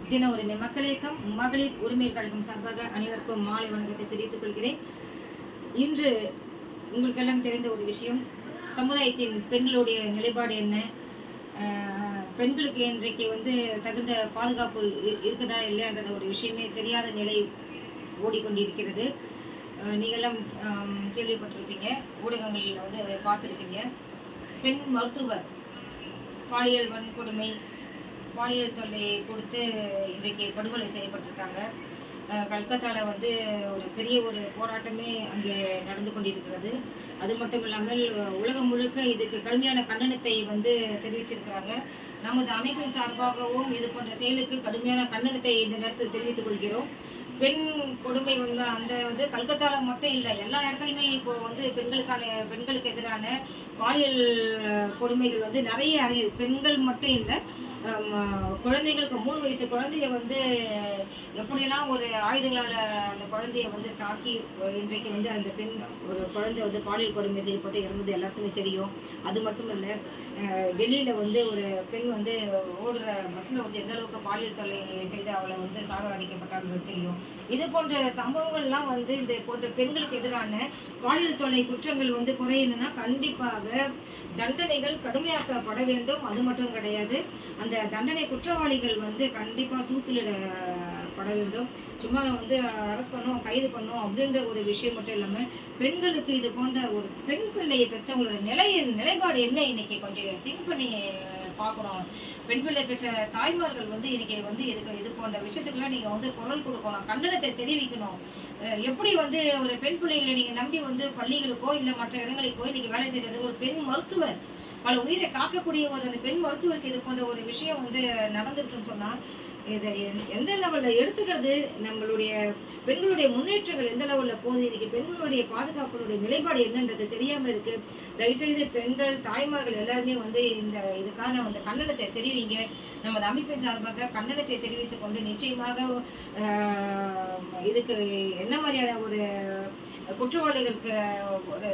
தின உரிமை மக்கள் இயக்கம் மகளிர் உரிமை கழகம் சார்பாக அனைவருக்கும் மாலை வணக்கத்தை தெரிவித்துக் கொள்கிறேன். இன்று உங்களுக்கெல்லாம் தெரிந்த ஒரு விஷயம், சமுதாயத்தின் பெண்களுடைய நிலைப்பாடு என்ன, பெண்களுக்கு இன்றைக்கு தகுந்த பாதுகாப்பு இருக்குதா இல்லையான்ற ஒரு விஷயமே தெரியாத நிலை ஓடிக்கொண்டிருக்கிறது. நீங்கள்லாம் கேள்விப்பட்டிருப்பீங்க, ஊடகங்களில் பார்த்துருப்பீங்க. பெண் மருத்துவர் பாலியல் வன்கொடுமை, பாலியல் தொல்லையை கொடுத்து இன்றைக்கு படுகொலை செய்யப்பட்டிருக்காங்க. கல்கத்தாவில் ஒரு பெரிய ஒரு போராட்டமே அங்கே நடந்து கொண்டிருக்கிறது. அது மட்டும் இல்லாமல் உலகம் முழுக்க இதுக்கு கடுமையான கண்டனத்தை தெரிவிச்சிருக்கிறாங்க. நமது அமைப்பின் சார்பாகவும் இது போன்ற செயலுக்கு கடுமையான கண்டனத்தை இந்த நேரத்தில் தெரிவித்துக் கொள்கிறோம். பெண் கொடுமை அந்த கல்கத்தாவில் மட்டும் இல்லை, எல்லா இடத்துலையுமே இப்போ பெண்களுக்கு எதிரான பாலியல் கொடுமைகள் நிறைய பெண்கள் மட்டும் இல்லை, குழந்தைகளுக்கு 3 வயசு குழந்தைய எப்படியெல்லாம் ஒரு ஆயுதங்களால் அந்த குழந்தைய தாக்கி இன்றைக்கு அந்த பெண் ஒரு குழந்தை பாலியல் கொடுமை செய்யப்பட்டு இறந்தது எல்லாருக்குமே தெரியும். அது மட்டும் இல்லை, டெல்லியில் ஒரு பெண் ஓடுற பஸ்ஸில் எந்த அளவுக்கு பாலியல் தொல்லை செய்து அவளை சாகடிக்கப்பட்டான்றது தெரியும். இது போன்ற சம்பவங்கள்லாம் இந்த போன்ற பெண்களுக்கு எதிரான பாலியல் தொல்லை குற்றங்கள் குறையணும்னா கண்டிப்பாக தண்டனைகள் கடுமையாக்கப்பட வேண்டும். அது மட்டும் கிடையாது, அந்த தண்டனை குற்றவாளிகள் கண்டிப்பாக தூக்கிலிடப்பட வேண்டும். சும்மா அரெஸ்ட் பண்ணோம், கைது பண்ணோம் அப்படின்ற ஒரு விஷயம் மட்டும் இல்லாமல் பெண்களுக்கு இது போன்ற ஒரு பெண் பிள்ளையை பெற்றவங்களோட நிலைப்பாடு என்ன இன்னைக்கு கொஞ்சம் திங்க் பண்ணி பார்க்கணும். பெண் பிள்ளை பெற்ற தாய்மார்கள் இன்னைக்கு இதுக்கு இது போன்ற விஷயத்துக்குலாம் நீங்கள் குரல் கொடுக்கணும், கண்டனத்தை தெரிவிக்கணும். எப்படி ஒரு பெண் பிள்ளைகளை நீங்கள் நம்பி பள்ளிகளுக்கோ இல்லை மற்ற இடங்களுக்கோ இன்னைக்கு வேலை செய்கிறது ஒரு பெண் மருத்துவர், பல உயிரை காக்கக்கூடிய அந்த பெண் மருத்துவருக்கு இது போன்ற ஒரு விஷயம் நடந்துருக்குன்னு சொன்னால் இதை எந்த லெவலில் எடுத்துக்கிறது? நம்மளுடைய பெண்களுடைய முன்னேற்றங்கள் எந்த லெவலில் போகுது? இன்றைக்கி பெண்களுடைய பாதுகாப்பினுடைய நிலைப்பாடு என்னன்றது தெரியாமல் இருக்குது. தயவுசெய்து பெண்கள் தாய்மார்கள் எல்லாருமே இதுக்கான கண்டனத்தை தெரிவிங்க. நமது அமைப்பின் சார்பாக கண்டனத்தை தெரிவித்து கொண்டு நிச்சயமாக இதுக்கு என்ன மாதிரியான ஒரு குற்றவாளிகளுக்கு ஒரு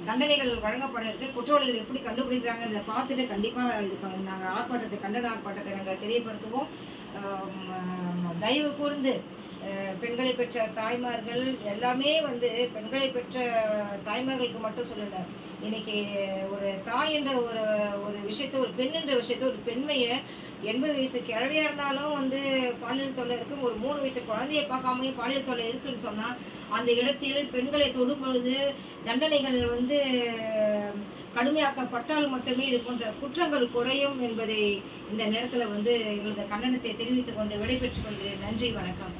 தண்டனைகள் வழங்கப்பட இருக்கு, குற்றவாளிகள் எப்படி கண்டுபிடிக்கிறாங்க பார்த்துட்டு கண்டிப்பாக இதுக்கு நாங்கள் கண்டன ஆர்ப்பாட்டத்தை நாங்கள் தெரியப்படுத்துவோம். தயவு கூர்ந்து பெண்களை பெற்ற தாய்மார்கள் எல்லாமே பெண்களை பெற்ற தாய்மார்களுக்கு மட்டும் சொல்லலை, இன்னைக்கு ஒரு தாய் என்ற ஒரு விஷயத்த, ஒரு பெண் என்ற விஷயத்த, ஒரு பெண்மையை 80 வயசு கிழவியாக இருந்தாலும் பாலியல் தொல்லை இருக்குது, ஒரு 3 வயசு குழந்தையை பார்க்காம பாலியல் தொல்லை இருக்குன்னு சொன்னால் அந்த இடத்தில் பெண்களை தொடும் பொழுது தண்டனைகள் கடுமையாக்கப்பட்டால் மட்டுமே இது போன்ற குற்றங்கள் குறையும் என்பதை இந்த நேரத்தில் எங்களது கண்டனத்தை தெரிவித்துக் கொண்டு விடைபெற்றுக் கொள்கிறேன். நன்றி, வணக்கம்.